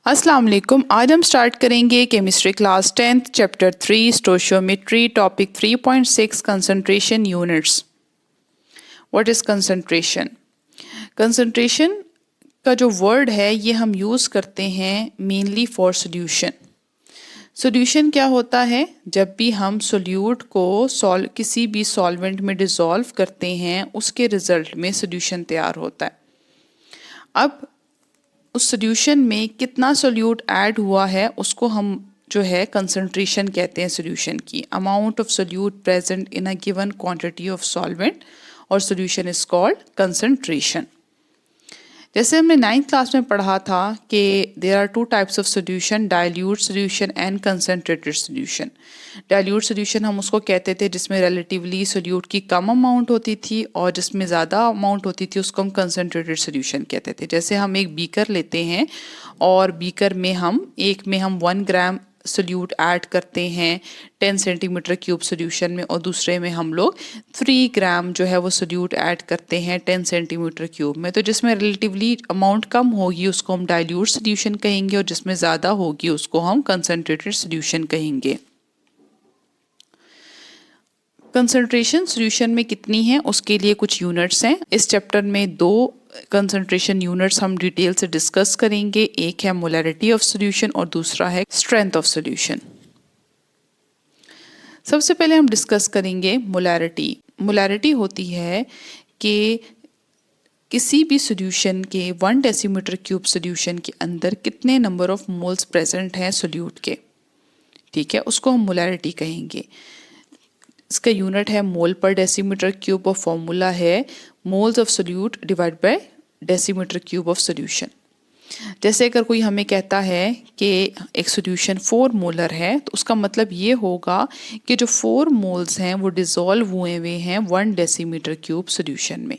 अस्सलाम वालेकुम। आज हम स्टार्ट करेंगे chemistry class 10th chapter 3 stoichiometry topic 3.6 concentration units. What is concentration? Concentration का जो वर्ड है ये हम यूज़ करते हैं मेनली फॉर सोल्यूशन। सोल्यूशन क्या होता है? जब भी हम सोल्यूट को किसी भी सॉल्वेंट में डिज़ोल्व करते हैं उसके रिजल्ट में सोल्यूशन तैयार होता है। अब उस सोल्यूशन में कितना सोल्यूट ऐड हुआ है उसको हम जो है कंसंट्रेशन कहते हैं। सोल्यूशन की amount of solute present in a given quantity of solvent और सोल्यूशन इज कॉल्ड कंसंट्रेशन। जैसे हमने 9th क्लास में पढ़ा था कि there are two types of solution, dilute solution and concentrated solution. Dilute solution हम उसको कहते थे जिसमें रिलेटिवली सोल्यूट की कम अमाउंट होती थी और जिसमें ज़्यादा अमाउंट होती थी उसको हम कंसंट्रेटेड सोल्यूशन कहते थे। जैसे हम एक बीकर लेते हैं और बीकर में हम 1 ग्राम सोल्यूट ऐड करते हैं 10 सेंटीमीटर क्यूब सोल्यूशन में और दूसरे में हम लोग 3 ग्राम जो है वो सोल्यूट ऐड करते हैं 10 सेंटीमीटर क्यूब में। तो जिसमें रिलेटिवली अमाउंट कम होगी उसको हम डाइल्यूट सोल्यूशन कहेंगे और जिसमें ज़्यादा होगी उसको हम कंसंट्रेटेड सोल्यूशन कहेंगे। कंसंट्रेशन सोल्यूशन में कितनी है उसके लिए कुछ यूनिट्स हैं। इस चैप्टर में 2 कंसंट्रेशन यूनिट्स हम डिटेल से डिस्कस करेंगे। एक है मोलैरिटी ऑफ सोल्यूशन और दूसरा है स्ट्रेंथ ऑफ सोल्यूशन। सबसे पहले हम डिस्कस करेंगे मोलैरिटी। मोलैरिटी होती है कि किसी भी सोल्यूशन के 1 डेसीमीटर क्यूब सोल्यूशन के अंदर कितने नंबर ऑफ मोल्स प्रेजेंट हैं सोल्यूट के, ठीक है, उसको हम मोलैरिटी कहेंगे। इसका यूनिट है मोल पर डेसीमीटर क्यूब और फॉर्मूला है moles of solute divide by decimetre cube of solution. जैसे अगर कोई हमें कहता है कि एक सोल्यूशन 4 मोलर है तो उसका मतलब ये होगा कि जो 4 मोल्स हैं वो डिसॉल्व हुए हुए हैं 1 डेसीमीटर क्यूब सोल्यूशन में।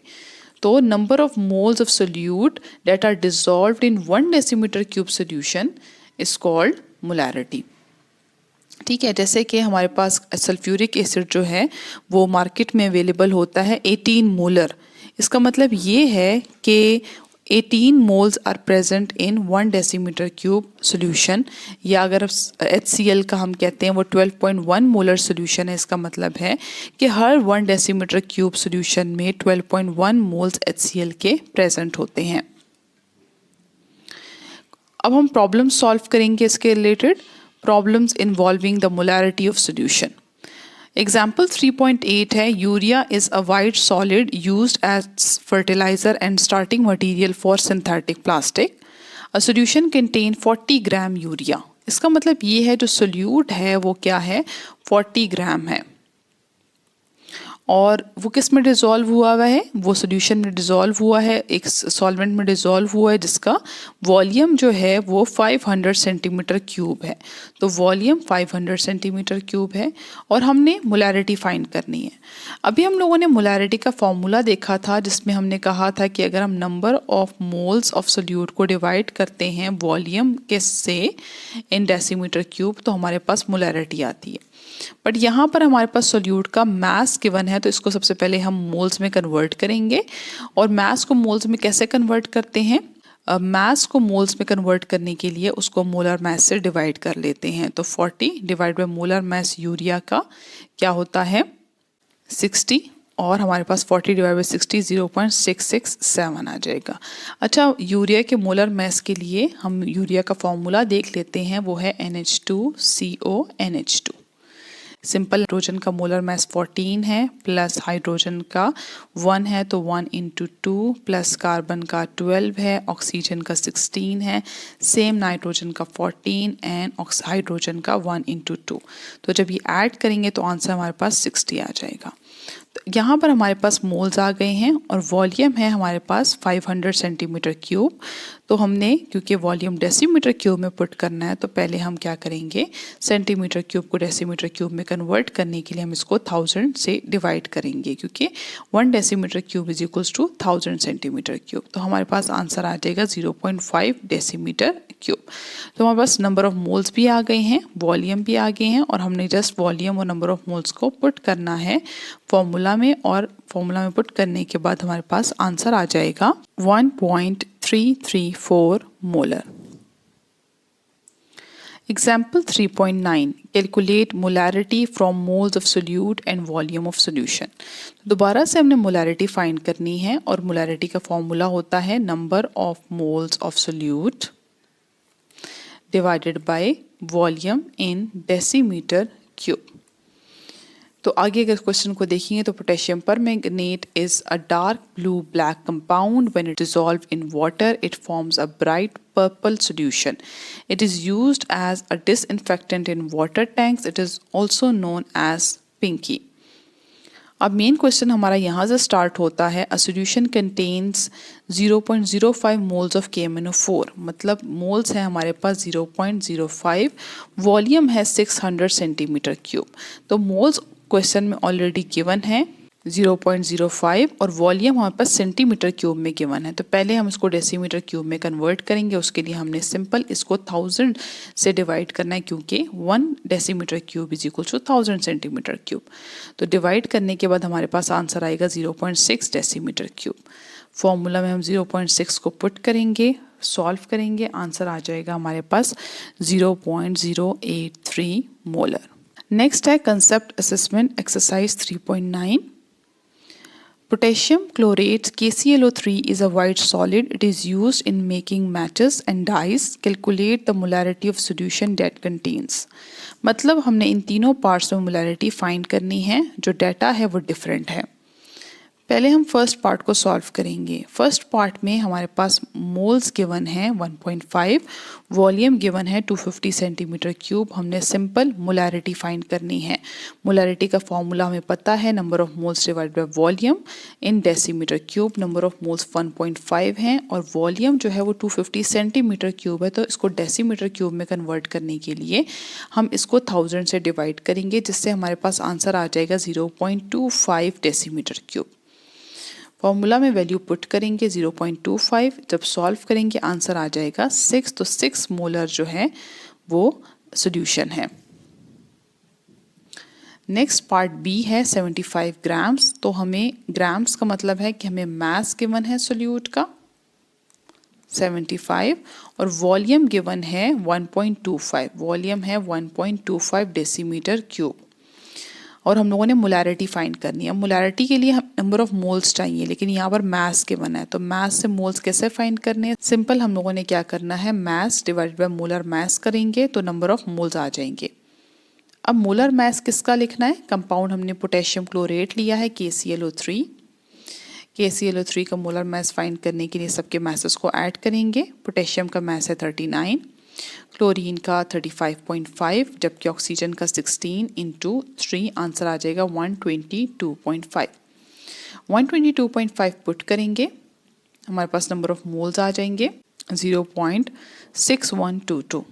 तो number of moles of solute that are dissolved in 1 decimetre cube solution is called molarity. ठीक है, जैसे कि हमारे पास सल्फ्यूरिक एसिड जो है वो मार्केट में अवेलेबल होता है 18 मोलर। इसका मतलब ये है कि 18 moles are present in 1 decimetre cube solution, या अगर HCl का हम कहते हैं वो 12.1 मोलर सोल्यूशन है। इसका मतलब है कि हर 1 डेसीमीटर क्यूब सोल्यूशन में 12.1 मोल्स HCl के प्रेजेंट होते हैं। अब हम प्रॉब्लम सॉल्व करेंगे इसके related. Problems involving the molarity of solution. Example 3.8 है urea is a white solid used as fertilizer and starting material for synthetic plastic. A solution contain 40 gram urea. इसका मतलब ये है जो सोल्यूट है वो क्या है, 40 ग्राम है और वो किस में डिज़ोल्व हुआ है, वो सोल्यूशन में डिज़ोल्व हुआ है, एक सॉल्वेंट में डिज़ोल्व हुआ है जिसका वॉल्यूम जो है वो 500 सेंटीमीटर क्यूब है। तो वॉल्यूम 500 सेंटीमीटर क्यूब है और हमने मोलैरिटी फाइंड करनी है। अभी हम लोगों ने मोलैरिटी का फॉर्मूला देखा था जिसमें हमने कहा था कि अगर हम number of moles of solute को डिवाइड करते हैं वॉल्यूम के से इन डेसीमीटर क्यूब तो हमारे पास मोलैरिटी आती है। बट यहाँ पर हमारे पास सोल्यूट का मास गिवन है तो इसको सबसे पहले हम मोल्स में कन्वर्ट करेंगे। और मास को मोल्स में कैसे कन्वर्ट करते हैं? मास को मोल्स में कन्वर्ट करने के लिए उसको मोलर मास से डिवाइड कर लेते हैं। तो 40 divide by molar mass urea का क्या होता है 60 और हमारे पास 40 डिवाइड बाय 60 0.667 आ जाएगा। अच्छा, यूरिया के मोलर मास के लिए हम यूरिया का फॉर्मूला देख लेते हैं, वो है NH2CO सिंपल हाइड्रोजन का मोलर मास 14 है प्लस हाइड्रोजन का 1 है तो 1 × 2 प्लस कार्बन का 12 है, ऑक्सीजन का 16 है, सेम नाइट्रोजन का 14 एंड हाइड्रोजन का 1 × 2। तो जब ये ऐड करेंगे तो आंसर हमारे पास 60 आ जाएगा। तो यहाँ पर हमारे पास मोल्स आ गए हैं और वॉल्यूम है हमारे पास 500 सेंटीमीटर क्यूब। तो हमने क्योंकि वॉल्यूम डेसीमीटर क्यूब में पुट करना है तो पहले हम क्या करेंगे, सेंटीमीटर क्यूब को डेसीमीटर क्यूब में कन्वर्ट करने के लिए हम इसको 1000 से डिवाइड करेंगे क्योंकि 1 decimetre cube is equals to 1000 centimetre cube. तो हमारे पास आंसर आ जाएगा 0.5 डेसीमीटर क्यूब। तो हमारे पास नंबर ऑफ मोल्स भी आ गए हैं, वॉल्यूम भी आ गए हैं और हमने जस्ट वॉल्यूम और नंबर ऑफ मोल्स को पुट करना है फॉर्मूला में और फॉर्मूला में पुट करने के बाद हमारे पास आंसर आ जाएगा 1.334 molar. Example 3.9 Calculate molarity from moles of solute and volume of solution. दोबारा से हमने molarity फाइंड करनी है और molarity का फॉर्मूला होता है number of moles of solute divided by volume in decimeter cube. तो आगे अगर क्वेश्चन को देखेंगे तो potassium permanganate is a dark blue black compound when it dissolve in water it forms a bright purple solution it is used as a disinfectant in water tanks it is also known as pinky. अब main question हमारा यहाँ से start होता है a solution contains 0.05 moles of KMnO4 मतलब moles है हमारे पास 0.05 volume है 600 सेंटीमीटर क्यूब। तो मोल्स क्वेश्चन में ऑलरेडी गिवन है 0.05 और वॉल्यूम हमारे पास सेंटीमीटर क्यूब में गिवन है। तो पहले हम इसको डेसीमीटर क्यूब में कन्वर्ट करेंगे। उसके लिए हमने सिंपल इसको 1000 से डिवाइड करना है क्योंकि 1 decimetre cube is equal to 1000 centimetre cube. तो डिवाइड करने के बाद हमारे पास आंसर आएगा 0.6 डेसीमीटर क्यूब। फॉर्मूला में हम 0.6 को पुट करेंगे, सॉल्व करेंगे, आंसर आ जाएगा हमारे पास 0.083 मोलर। नेक्स्ट है concept assessment exercise 3.9। Potassium chlorate KClO3 is a white solid. It is used in making matches and dyes. Calculate the molarity of solution that contains. मतलब हमने इन तीनों पार्ट्स में मोलारिटी फाइंड करनी है। जो डाटा है वो डिफरेंट है। पहले हम फर्स्ट पार्ट को सॉल्व करेंगे। फर्स्ट पार्ट में हमारे पास मोल्स गिवन है 1.5, वॉल्यूम गिवन है 250 सेंटीमीटर क्यूब। हमने सिंपल मोलारिटी फाइंड करनी है। मोलारिटी का फॉर्मूला हमें पता है number of moles divide by volume in decimetre cube. Number of moles 1.5 हैं और वॉल्यूम जो है वो 250 सेंटीमीटर क्यूब है। तो इसको डेसीमीटर क्यूब में कन्वर्ट करने के लिए हम इसको 1000 से डिवाइड करेंगे जिससे हमारे पास आंसर आ जाएगा 0.25 डेसीमीटर क्यूब। फॉर्मूला में वैल्यू पुट करेंगे 0.25, जब सॉल्व करेंगे आंसर आ जाएगा 6। तो 6 मोलर जो है वो सॉल्यूशन है। नेक्स्ट पार्ट बी है 75 ग्राम्स। तो हमें ग्राम्स का मतलब है कि हमें मास गिवन है सोल्यूट का 75 और वॉल्यूम गिवन है 1.25, वॉल्यूम है 1.25 डेसीमीटर क्यूब। और हम लोगों ने मोलारिटी फाइंड करनी है। मोलारिटी के लिए नंबर ऑफ मोल्स चाहिए लेकिन यहाँ पर मास गिवन है। तो मास से मोल्स कैसे फाइंड करने हैं? सिंपल हम लोगों ने क्या करना है, मास डिवाइडेड बाय मोलर मास करेंगे तो नंबर ऑफ मोल्स आ जाएंगे। अब मोलर मास किसका लिखना है? कंपाउंड हमने पोटेशियम क्लोरेट लिया है KClO3। KClO3 का मोलर मास फाइंड करने के लिए सबके मासेस को ऐड करेंगे। पोटेशियम का मास है 39, क्लोरीन का 35.5, जबकि ऑक्सीजन का 16 इंटू 3 आंसर आ जाएगा 122.5। 122.5 पुट करेंगे, हमारे पास नंबर ऑफ मोल्स आ जाएंगे 0.6122।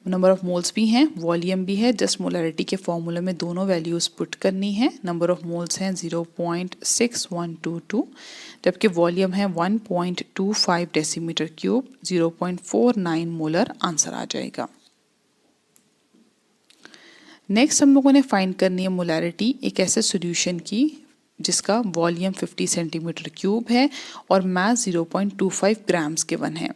नंबर ऑफ मोल्स भी हैं, वॉल्यूम भी है। जस्ट मोलारिटी के फॉर्मूले में दोनों वैल्यूज पुट करनी है। नंबर ऑफ मोल्स हैं 0.6122 जबकि वॉल्यूम है 1.25 डेसीमीटर क्यूब। 0.49 मोलर आंसर आ जाएगा। नेक्स्ट हम लोगों ने फाइंड करनी है मोलारिटी एक ऐसे सॉल्यूशन की जिसका वॉल्यूम 50 सेंटीमीटर क्यूब है और मास 0.25 ग्राम्स गिवन है।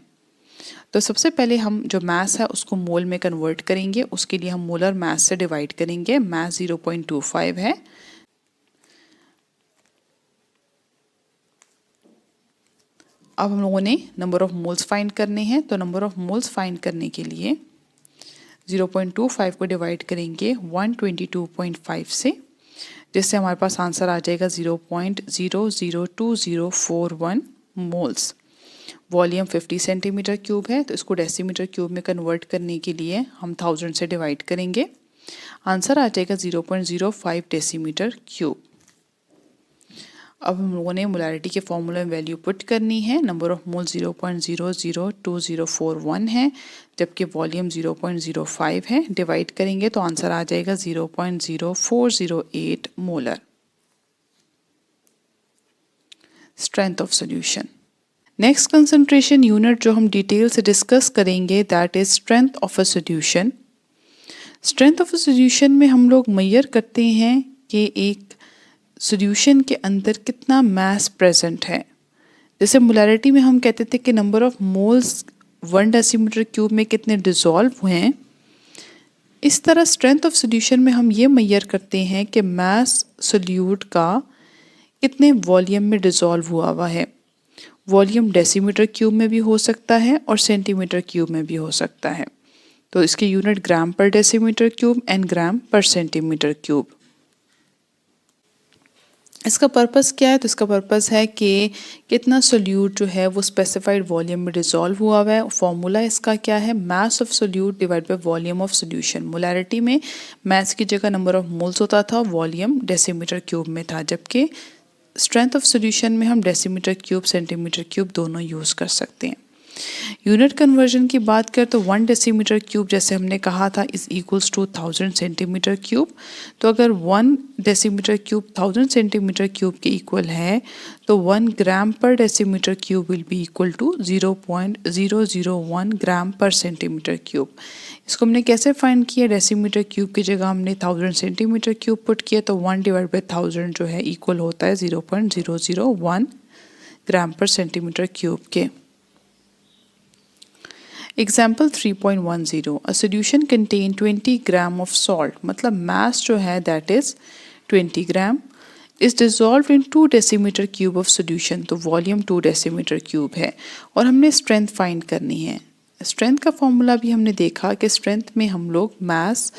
तो सबसे पहले हम जो मास है उसको मोल में कन्वर्ट करेंगे। उसके लिए हम मोलर मास से डिवाइड करेंगे। मास 0.25 है। अब हम लोगों ने नंबर ऑफ मोल्स फाइंड करने हैं। तो नंबर ऑफ मोल्स फाइंड करने के लिए 0.25 को डिवाइड करेंगे 122.5 से, जिससे हमारे पास आंसर आ जाएगा 0.002041 मोल्स। वॉल्यूम 50 सेंटीमीटर क्यूब है तो इसको डेसीमीटर क्यूब में कन्वर्ट करने के लिए हम 1000 से डिवाइड करेंगे। आंसर आ जाएगा 0.05 डेसीमीटर क्यूब। अब हम लोगों ने मोलारिटी के फॉर्मूले में वैल्यू पुट करनी है। नंबर ऑफ मोल 0.002041 है जबकि वॉल्यूम 0.05 है। डिवाइड करेंगे तो आंसर आ जाएगा 0.0408 molar. Strength of solution. Next concentration unit जो हम डिटेल से डिस्कस करेंगे that is strength of a solution. Strength of a solution में हम लोग मेजर करते हैं कि एक सॉल्यूशन के अंदर कितना मास प्रेजेंट है। जैसे मोलारिटी में हम कहते थे कि number of moles 1 decimetre cube में कितने डिज़ोल्व हुए हैं। इस तरह स्ट्रेंथ ऑफ सॉल्यूशन में हम ये मेजर करते हैं कि मास सोल्यूट का कितने वॉल्यूम में डिज़ोल्व हुआ है। वॉल्यूम डेसीमीटर क्यूब में भी हो सकता है और सेंटीमीटर क्यूब में भी हो सकता है। तो इसकी unit gram per decimetre cube and gram per centimetre cube. इसका पर्पस क्या है? तो इसका पर्पस है कि कितना सोल्यूट जो है वो स्पेसिफाइड वॉल्यूम में डिसॉल्व हुआ है। फॉर्मूला इसका क्या है? Mass of solute divide by volume of solution. Molarity में मास की जगह नंबर ऑफ मोल्स होता था, वॉल्यूम डेसीमीटर क्यूब में था, जबकि स्ट्रेंथ ऑफ सोल्यूशन में हम डेसीमीटर क्यूब सेंटीमीटर क्यूब दोनों यूज़ कर सकते हैं। यूनिट कन्वर्जन की बात करें तो 1 डेसीमीटर क्यूब जैसे हमने कहा था is equals to 1000 centimetre cube. तो अगर 1 डेसीमीटर क्यूब 1000 सेंटीमीटर क्यूब के इक्वल है तो 1 gram per decimetre cube will be equal to 0.001 gram per centimetre cube. इसको हमने कैसे फाइंड किया? डेसीमीटर क्यूब की जगह हमने 1000 सेंटीमीटर क्यूब पुट किया तो 1 डिवाइड बाई 1000 जो है इक्वल होता है 0.001 ग्राम पर सेंटीमीटर क्यूब के। Example 3.10 a solution contain 20 gram of salt, मतलब मास जो है that is 20 gram, is dissolve in 2 decimetre cube of solution. तो वॉल्यूम 2 डेसीमीटर क्यूब है और हमने स्ट्रेंथ फाइंड करनी है। स्ट्रेंथ का फॉर्मूला भी हमने देखा कि स्ट्रेंथ में हम लोग मास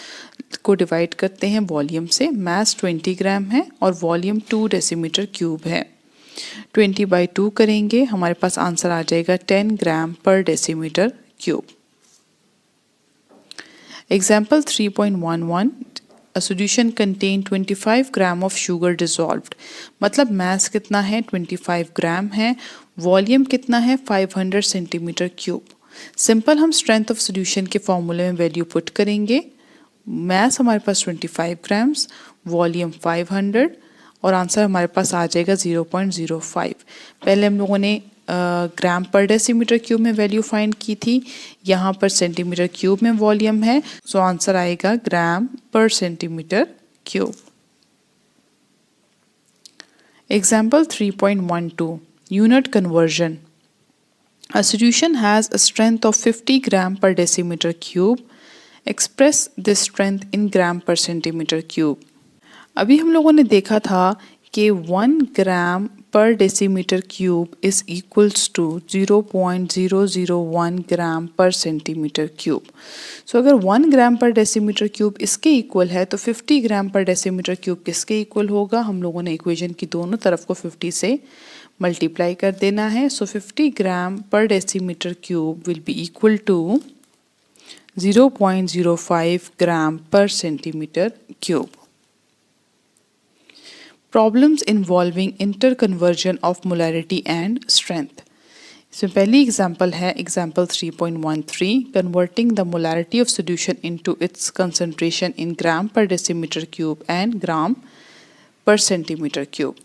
को डिवाइड करते हैं वॉल्यूम से। मास 20 ग्राम है और वॉल्यूम 2 डेसीमीटर क्यूब है। 20/2 करेंगे, हमारे पास आंसर आ जाएगा 10 ग्राम per decimetre cube. Example 3.11 A solution contain 25 gram of sugar dissolved, मतलब मास कितना है 25 ग्राम है, वॉल्यूम कितना है 500 सेंटीमीटर क्यूब। सिंपल हम स्ट्रेंथ ऑफ सोल्यूशन के फॉर्मूले में वैल्यू पुट करेंगे। मास हमारे पास 25 ग्राम्स, वॉल्यूम 500 और आंसर हमारे पास आ जाएगा 0.05। पहले हम लोगों ने ग्राम पर डेसीमीटर क्यूब में वैल्यू फाइंड की थी, यहाँ पर सेंटीमीटर क्यूब में वॉल्यूम है, सो आंसर आएगा ग्राम per centimetre cube. Example 3.12 unit conversion. A solution has a strength of 50 gram per decimeter cube. Express this strength in gram per centimeter cube. अभी हम लोगों ने देखा था कि 1 gram per decimetre cube is equals to 0.001 gram per centimetre cube. सो अगर 1 gram per decimetre cube इसके equal है तो 50 ग्राम पर डेसीमीटर क्यूब किसके इक्वल होगा? हम लोगों ने इक्वेशन की दोनों तरफ को 50 से मल्टीप्लाई कर देना है। सो 50 gram per decimetre cube will be equal to 0.05 gram per centimetre cube. Problems involving interconversion of molarity and strength. इसमें पहली एग्जाम्पल है example 3.13 converting the molarity of solution into its concentration in gram per decimetre cube and gram per centimetre cube.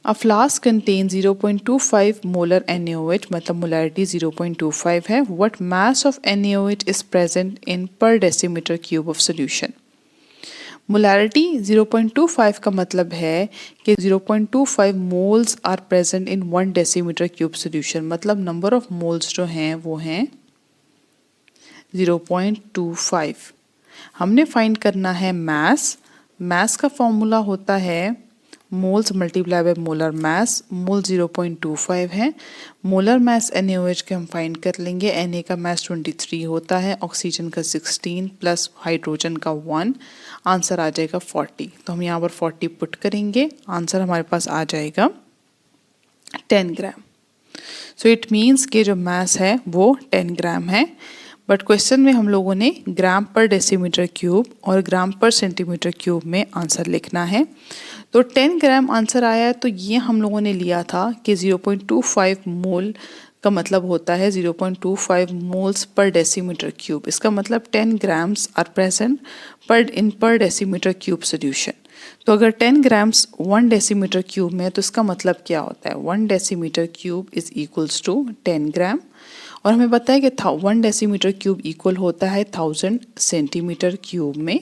A flask contains 0.25 molar NaOH, मतलब molarity 0.25 है। What mass of NaOH is present in per decimeter cube of solution? Molarity 0.25 का मतलब है कि 0.25 moles are present in 1 decimetre cube solution, मतलब number of moles जो हैं वो हैं 0.25। हमने फाइंड करना है मास। मास का फॉर्मूला होता है moles multiply by molar mass. Mole 0.25 है। मोलर मास NaOH के हम फाइंड कर लेंगे। Na का मास 23 होता है, ऑक्सीजन का 16 प्लस हाइड्रोजन का 1, आंसर आ जाएगा 40। तो हम यहाँ पर 40 पुट करेंगे, आंसर हमारे पास आ जाएगा 10 ग्राम। सो इट मीन्स कि जो मास है वो 10 ग्राम है। बट क्वेश्चन में हम लोगों ने ग्राम पर डेसीमीटर क्यूब और ग्राम पर सेंटीमीटर क्यूब में आंसर लिखना है। तो 10 ग्राम आंसर आया, तो ये हम लोगों ने लिया था कि 0.25 मोल का मतलब होता है 0.25 मोल्स पर डेसीमीटर क्यूब। इसका मतलब 10 ग्राम्स आर प्रेजेंट पर डेसीमीटर क्यूब सोल्यूशन। तो अगर 10 ग्राम्स 1 डेसीमीटर क्यूब में, तो इसका मतलब क्या होता है? 1 decimetre cube is equals to 10 gram. और हमें पता है कि 1 डेसीमीटर क्यूब इक्वल होता है 1000 सेंटीमीटर क्यूब में।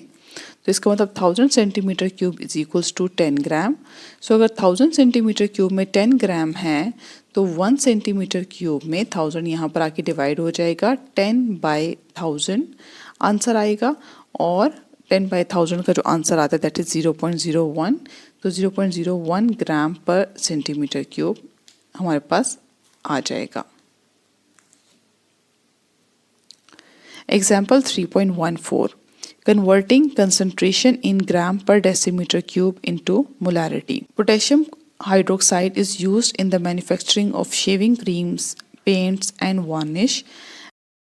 तो इसका मतलब 1000 centimetre cube is equals to 10 gram. So अगर 1000 सेंटीमीटर क्यूब में 10 ग्राम है तो 1 सेंटीमीटर क्यूब में 1000 यहाँ पर आके डिवाइड हो जाएगा, 10/1000 आंसर आएगा, और 10/1000 का जो आंसर आता है दैट इज 0.01। तो 0.01 ग्राम पर सेंटीमीटर क्यूब हमारे पास आ जाएगा। Example 3.14, converting concentration in gram per decimeter cube into molarity. Potassium hydroxide is used in the manufacturing of shaving creams, paints and varnish.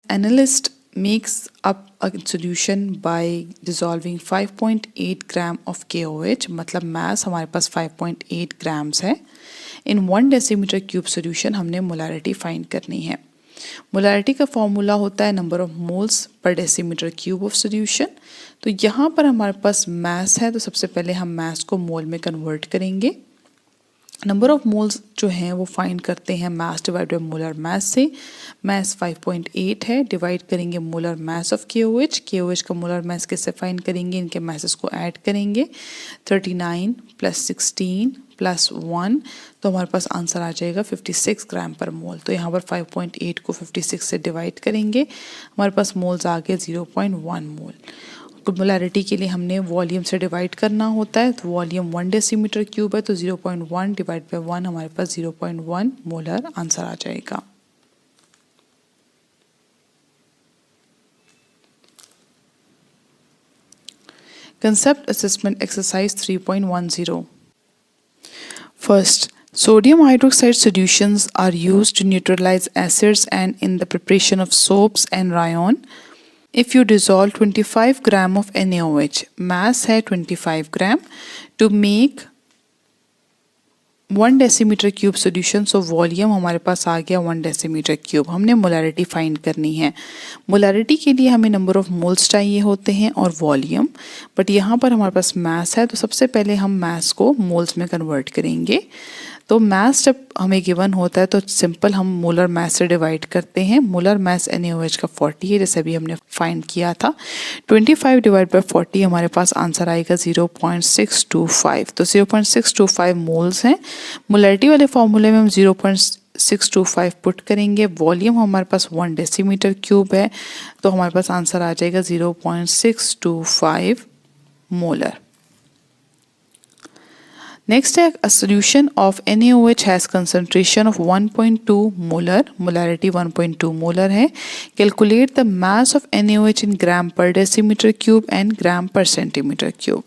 Analyst makes up a solution by dissolving 5.8 gram of KOH, मतलब mass हमारे पास 5.8 grams है। In 1 decimeter cube solution हमने molarity find करनी है। Molarity का formula होता है number of moles per decimetre cube of solution. तो यहाँ पर हमारे पास मास है, तो सबसे पहले हम मास को मोल में कन्वर्ट करेंगे। नंबर ऑफ मोल्स जो हैं वो फाइंड करते हैं मास डिवाइड बाय मोलर मास से। मास 5.8 है, डिवाइड करेंगे molar mass of KOH। KOH का मोलर मास कैसे फाइंड करेंगे, इनके मासेस को ऐड करेंगे, 39 + 16 + 1, तो हमारे पास आंसर आ जाएगा 56 ग्राम पर मोल। तो यहाँ पर 5.8 को 56 से डिवाइड करेंगे, हमारे पास मोल्स आ गए 0.1 मोल। मोलारिटी के लिए हमने वॉल्यूम से डिवाइड करना होता है, तो वॉल्यूम 1 डेसीमीटर क्यूब है, तो 0.1 डिवाइड बाय 1 हमारे पास 0.1 मोलर आंसर आ जाएगा। Concept Assessment Exercise 3.10. First, sodium hydroxide solutions are used to neutralize acids and in the preparation of soaps and rayon. If you dissolve 25 gram of NaOH, mass है 25 gram, to make 1 decimetre cube solution, so volume हमारे पास आ गया 1 decimetre cube. हमने molarity find करनी है। Molarity के लिए हमें number of moles चाहिए होते हैं और वॉल्यूम, बट यहाँ पर हमारे पास मास है, तो सबसे पहले हम मास को मोल्स में कन्वर्ट करेंगे। तो मास जब हमें गिवन होता है तो सिंपल हम मोलर मास से डिवाइड करते हैं। मोलर मास NaOH का 40 है, जैसे अभी हमने फाइंड किया था। 25 डिवाइड बाय 40 हमारे पास आंसर आएगा 0.625। तो 0.625 मोल्स हैं। मोलारिटी वाले फॉर्मूले में हम 0.625 पुट करेंगे। वॉल्यूम हमारे पास 1 डेसीमीटर क्यूब है, तो हमारे पास आंसर आ जाएगा 0.625 molar. Next, a solution of NaOH has concentration of 1.2 molar, molarity 1.2 molar है। Calculate the mass of NaOH in gram per decimeter cube and gram per centimeter cube।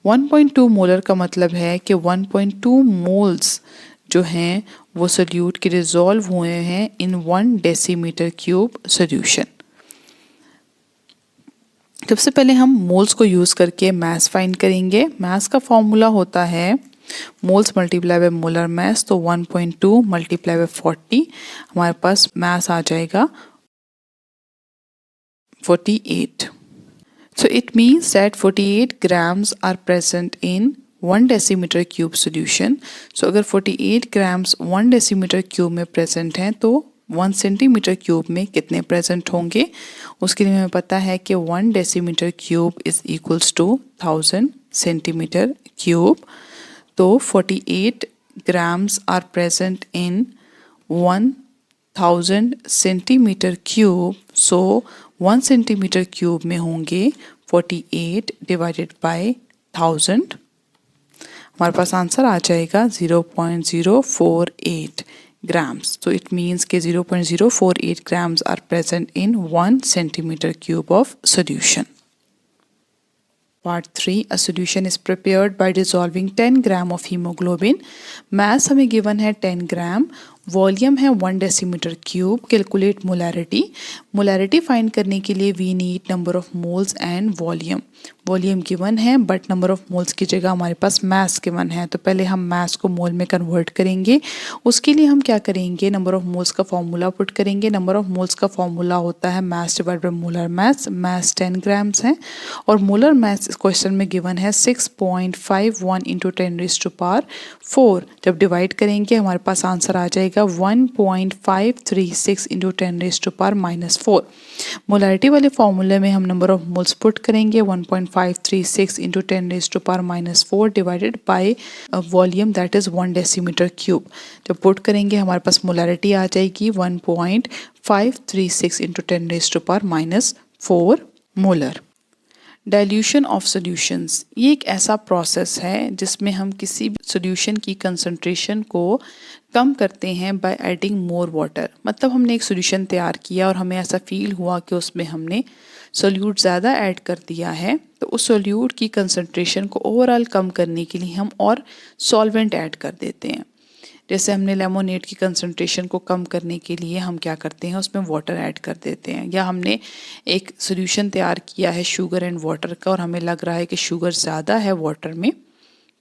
1.2 molar का मतलब है कि 1.2 moles जो हैं वो सोल्यूट के डिसॉल्व हुए हैं in 1 डेसीमीटर क्यूब सोल्यूशन। सबसे पहले हम मोल्स को यूज़ करके मास फाइंड करेंगे। मास का फॉर्मूला होता है मोल्स मल्टीप्लाई बाय मोलर मास, तो 1.2 मल्टीप्लाई बाय 40 हमारे पास मास आ जाएगा 48। So it means that 48 grams are present in 1 decimeter cube solution. So अगर 48 grams 1 decimeter cube में present हैं तो 1 centimeter cube में कितने present होंगे, उसके लिए हमें पता है कि 1 decimeter cube is equals to 1000 centimeter cube। तो 48 grams are present in 1000 centimeter cube, so 1 centimeter cube में होंगे 48 divided by 1000, हमारे पास आंसर आ जाएगा 0.048 grams। So it means कि 0.048 grams are present in 1 centimeter cube of solution। Part 3, a solution is prepared by dissolving 10 gram of hemoglobin। Mass हमें given है 10 gram, volume है 1 decimetre cube. Calculate molarity, molarity find करने के लिए we need number of moles and volume. Volume given है but number of moles की जगह हमारे पास मास गिवन है, तो पहले हम मास को मोल में कन्वर्ट करेंगे। उसके लिए हम क्या करेंगे, नंबर ऑफ मोल्स का फॉर्मूला पुट करेंगे। नंबर ऑफ मोल्स का फॉर्मूला होता है mass divide by molar mass. Mass 10 grams है और मोलर मास इस क्वेश्चन में गिवन है 6.51 इंटू 10⁴। जब डिवाइड करेंगे हमारे पास आंसर आ जाएगा 1.536 इंटू 10⁻⁻⁴। मोलारिटी वाले फॉर्मूले में हम नंबर ऑफ मोल्स पुट करेंगे, 1.5 0.536 into 10 raised to power minus 4 divided by volume that is 1 decimetre cube. जब पुट करेंगे हमारे पास मोलैरिटी आ जाएगी 1.536 into 10 raised to power minus 4 molar. Dilution of solutions, ये एक ऐसा प्रोसेस है जिसमें हम किसी भी सॉल्यूशन की कंसंट्रेशन को कम करते हैं बाय एडिंग मोर वाटर। मतलब हमने एक सॉल्यूशन तैयार किया और हमें ऐसा फील हुआ कि उसमें हमने सोल्यूट ज़्यादा ऐड कर दिया है, तो उस सोल्यूट की कंसंट्रेशन को ओवरऑल कम करने के लिए हम और सॉल्वेंट ऐड कर देते हैं। जैसे हमने लेमोनेड की कंसंट्रेशन को कम करने के लिए हम क्या करते हैं, उसमें वाटर ऐड कर देते हैं। या हमने एक सॉल्यूशन तैयार किया है शुगर एंड वाटर का और हमें लग रहा है कि शुगर ज़्यादा है वाटर में,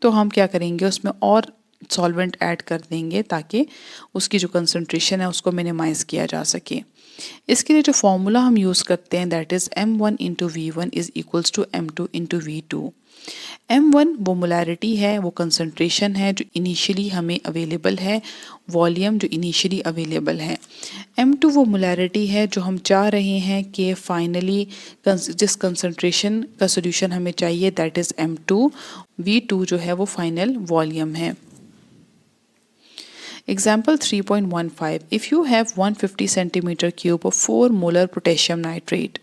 तो हम क्या करेंगे, उसमें और सॉल्वेंट ऐड कर देंगे ताकि उसकी जो कंसंट्रेशन है उसको मिनिमाइज़ किया जा सके। इसके लिए जो फॉर्मूला हम यूज़ करते हैं that is M1 into V1 is equals to M2 into V2। M1 वो मोलैरिटी है, वो कंसंट्रेशन है जो इनिशियली हमें अवेलेबल है, वॉल्यूम जो इनिशियली अवेलेबल है। M2 वो मोलैरिटी है जो हम चाह रहे हैं कि फाइनली जिस कंसंट्रेशन का सॉल्यूशन हमें चाहिए दैट इज़ M2। V2 जो है वो फाइनल वॉल्यूम है। Example 3.15 If you have 150 centimeter cube of 4 molar potassium nitrate,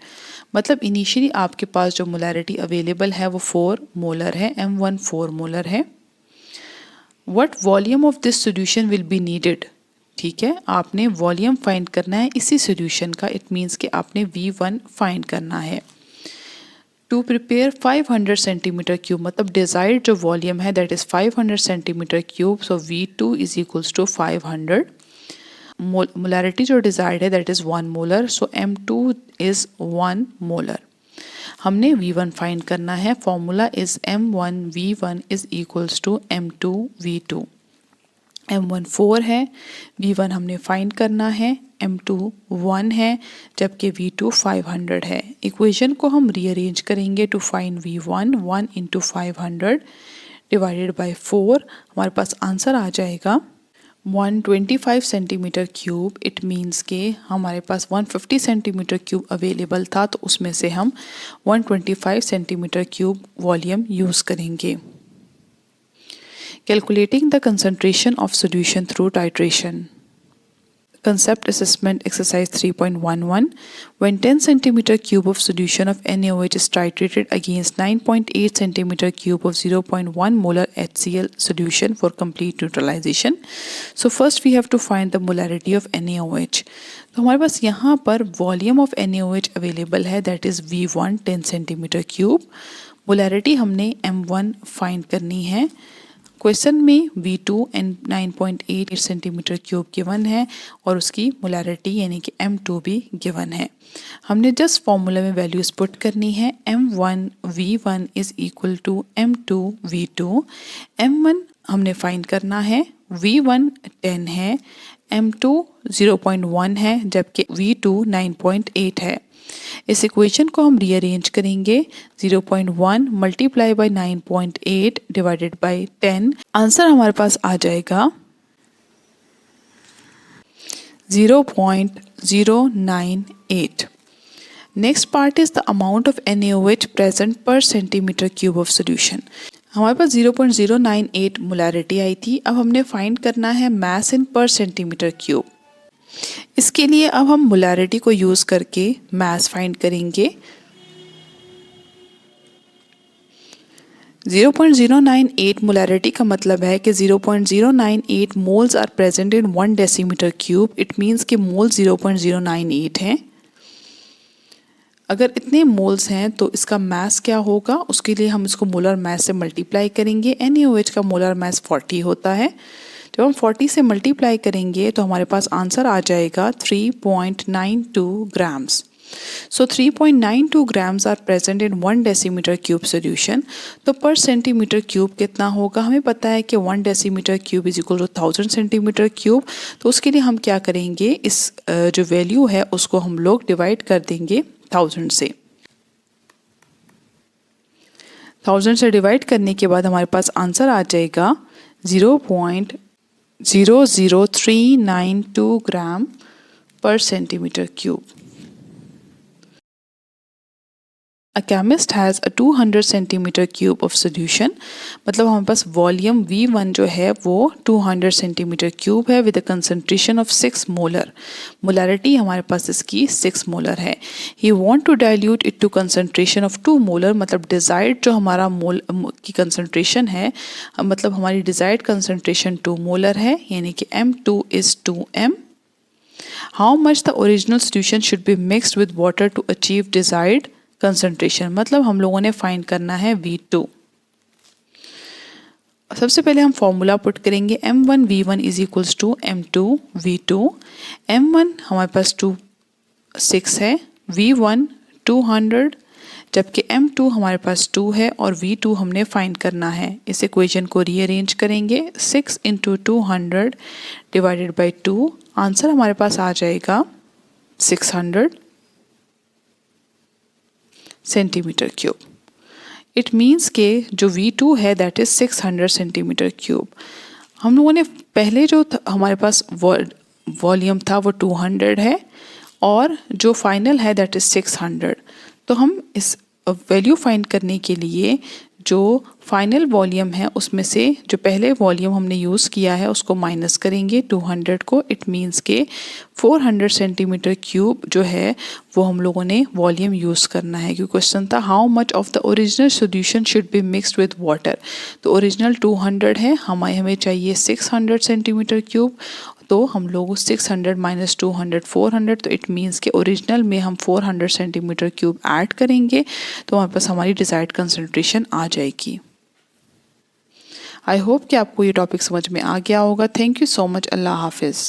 मतलब इनिशियली आपके पास जो मोलैरिटी अवेलेबल है वो 4 मोलर है, M1 4 मोलर है। What volume of this solution will be needed? ठीक है, आपने वॉल्यूम फाइंड करना है इसी सॉल्यूशन का, इट मीन्स कि आपने V1 फाइंड करना है। टू प्रिपेयर 500 सेंटीमीटर क्यूब, मतलब डिजायर्ड जो वॉल्यूम है that is 500 centimetre cube, so V2 is equals to 500। Molarity जो डिजायर्ड है that is 1 molar, so M2 is 1 molar. हमने V1 फाइंड करना है, formula is M1 V1 is equals to M2 V2। M1 4 है, V1 हमने find करना है, M2 1 है, जबकि V2 500 है। इक्वेशन को हम रीअरेंज करेंगे to find V1, 1 into 500 divided by 4, हमारे पास आंसर आ जाएगा 125 सेंटीमीटर क्यूब। इट मीन्स के हमारे पास 150 सेंटीमीटर क्यूब अवेलेबल था, तो उसमें से हम 125 सेंटीमीटर क्यूब वॉल्यूम यूज़ करेंगे। Calculating the concentration of solution through titration. Concept assessment exercise 3.11. When 10 centimeter cube of solution of NaOH is titrated against 9.8 centimeter cube of 0.1 molar HCl solution for complete neutralization. So first we have to find the molarity of NaOH. तो हमारे पास यहाँ पर volume of NaOH available है that is V1 10 centimetre cube. Molarity हमने M1 find करनी है। Question में V2 and 9.8 centimetre cube given है और उसकी मोलैरिटी यानी कि M2 भी गिवन है। हमने जस्ट फॉर्मूला में वैल्यूज पुट करनी है। M1 V1 is equal to M2 V2। M1 हमने फाइंड करना है, V1 10 है, M2 0.1 है, जबकि V2 9.8 है। इस इक्वेशन को हम रीअरेंज करेंगे, 0.1 multiply by 9.8 divided by 10, answer हमारे पास आ जाएगा 0.098। Next part is the amount of NaOH present पर सेंटीमीटर क्यूब ऑफ सोल्यूशन। हमारे पास 0.098 मोलैरिटी आई थी, अब हमने फाइंड करना है मास इन पर सेंटीमीटर क्यूब। इसके लिए अब हम मोलैरिटी को यूज़ करके मास फाइंड करेंगे। 0.098 मोलैरिटी का मतलब है कि 0.098 moles are present in 1 decimetre cube. It means कि मोल 0.098 हैं। अगर इतने मोल्स हैं तो इसका मास क्या होगा, उसके लिए हम इसको मोलर मास से मल्टीप्लाई करेंगे। NaOH का मोलर मास 40 होता है। जब हम 40 से मल्टीप्लाई करेंगे तो हमारे पास आंसर आ जाएगा 3.92 grams. So 3.92 grams are present in 1 decimetre cube solution. तो पर सेंटीमीटर क्यूब कितना होगा, हमें पता है कि 1 decimetre cube is equal to 1000 centimetre cube. तो उसके लिए हम क्या करेंगे, इस जो वैल्यू है उसको हम लोग डिवाइड कर देंगे 1000 से। 1000 से डिवाइड करने के बाद हमारे पास आंसर आ जाएगा 0.00392 gram per centimetre cube. A chemist has a 200 centimetre cube of solution, मतलब हमारे पास वॉल्यूम V1 जो है वो 200 सेंटीमीटर क्यूब है with a concentration of 6 molar. Molarity हमारे पास इसकी 6 मोलर है। He want to dilute it to concentration of 2 molar, मतलब डिजायर्ड जो हमारा मोल की कंसंट्रेशन है, मतलब हमारी डिजायर्ड कंसंट्रेशन 2 मोलर है, यानी कि M2 is 2M। How much the original solution should be mixed with water to achieve desired concentration, मतलब हम लोगों ने फाइंड करना है V2। सबसे पहले हम फॉर्मूला पुट करेंगे M1 V1 is equals to M2 V2। M1 हमारे पास 6 है, V1 200, जबकि M2 हमारे पास 2 है और V2 हमने फाइंड करना है। इस इक्वेशन को रीअरेंज करेंगे, 6 इंटू 200 डिवाइडेड बाई 2, आंसर हमारे पास आ जाएगा 600 सेंटीमीटर क्यूब। इट मीन्स के जो V2 है दैट इज 600 सेंटीमीटर क्यूब। हम लोगों ने पहले जो हमारे पास वॉल्यूम था वो 200 है और जो फाइनल है दैट इज 600। तो हम इस वैल्यू फाइंड करने के लिए जो फाइनल वॉल्यूम है उसमें से जो पहले वॉल्यूम हमने यूज़ किया है उसको माइनस करेंगे 200 को। इट मीन्स के 400 सेंटीमीटर क्यूब जो है वो हम लोगों ने वॉल्यूम यूज़ करना है, क्योंकि क्वेश्चन था how much of the original solution should be mixed with water. तो ओरिजिनल 200 है, हमें चाहिए 600 सेंटीमीटर क्यूब, तो हम लोग 600 माइनस 200 400, तो इट मीन्स के ओरिजिनल में हम 400 सेंटीमीटर क्यूब ऐड करेंगे तो हमारे पास हमारी डिजायर्ड कंसंट्रेशन आ जाएगी। आई होप कि आपको ये टॉपिक समझ में आ गया होगा। Thank you so much. अल्लाह हाफिज़।